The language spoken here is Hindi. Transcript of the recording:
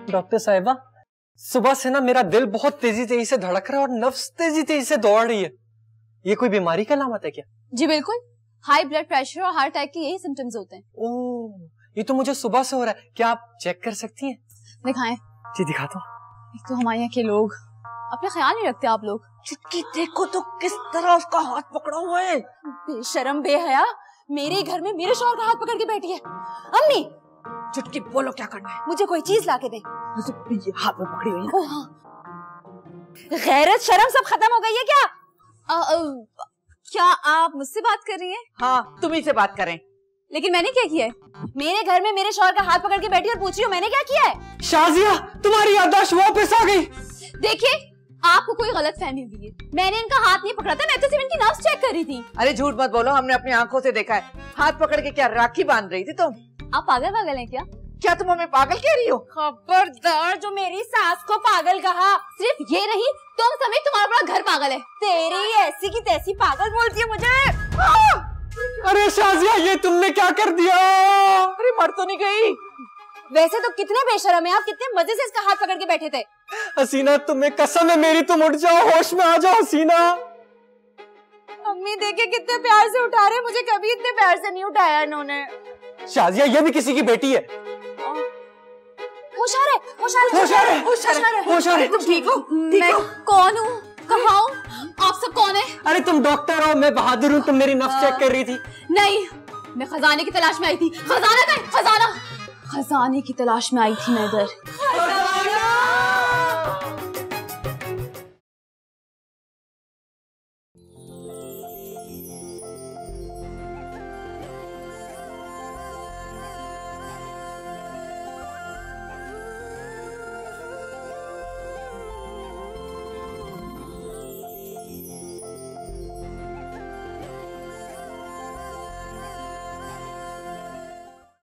डॉक्टर साहिबा, सुबह से ना मेरा दिल बहुत तेजी तेजी से धड़क रहा है और नफ्स तेजी तेजी से दौड़ रही है। ये कोई बीमारी का अलामत है क्या? जी बिल्कुल, हाई ब्लड प्रेशर और हार्ट अटैक के यही सिम्टम्स होते हैं। ओह, ये तो मुझे सुबह से हो रहा है। क्या आप चेक कर सकती हैं? दिखाएं। जी दिखाता हूँ। एक तो हमारे यहाँ के लोग अपना ख्याल नहीं रखते। आप लोग चुटकी देखो तो किस तरह उसका हाथ पकड़ा हुआ है। बेशरम बेहया, मेरे घर में मेरे शौहर का हाथ पकड़ के बैठी है। अम्मी, चुटकी बोलो क्या करना है? मुझे कोई चीज ला के दे। ये हाथ में पकड़ी हुई है। हाँ। गैरत शर्म सब खत्म हो गई है क्या? क्या आप मुझसे बात कर रही हैं? हाँ, तुम्ही से बात करें। लेकिन मैंने क्या किया है? मेरे घर में मेरे शौहर का हाथ पकड़ के बैठी और पूछ रही हूँ मैंने क्या किया है? शाजिया, तुम्हारी याददाश्त वापस आ गई। देखिए, आपको कोई गलत फहमी हुई है। मैंने इनका हाथ नहीं पकड़ा था, मैं तो सिर्फ इनकी नब्ज चेक कर रही थी। अरे झूठ मत बोलो, हमने अपनी आंखों से देखा है। हाथ पकड़ के क्या राखी बांध रही थी तुम? आप पागल पागल हैं क्या? क्या तुम हमें पागल कह रही हो? खबरदार, जो मेरी सास को पागल कहा। सिर्फ ये नहीं, तुम समेत तुम्हारा पूरा घर पागल है। तेरी ऐसी की तैसी पागल बोलती है मुझे। अरे शाजिया, ये तुमने क्या कर दिया? अरे मर तो नहीं गई? वैसे तो कितने बेशरम है आप, कितने मजे से इसका हाथ पकड़ के बैठे थे। हसीना, तुम्हें कसम है मेरी, तुम उठ जाओ, होश में आ जाओ हसीना। अम्मी देखे कितने प्यार से उठा रहे, मुझे कभी इतने प्यार से नहीं उठाया इन्होंने। शाजिया, ये भी किसी की बेटी है। होशियार है, होशियार है, होशियार है, होशियार है। तुम ठीक हो? मैं कौन हूँ? कहाँ हूँ? आप सब कौन है? अरे तुम डॉक्टर हो, मैं बहादुर हूँ। तुम मेरी नब्ज चेक कर रही थी। नहीं, मैं खजाने की तलाश में आई थी। खजाना कहाँ है? खजाना, खजाने की तलाश में आई थी मैं इधर।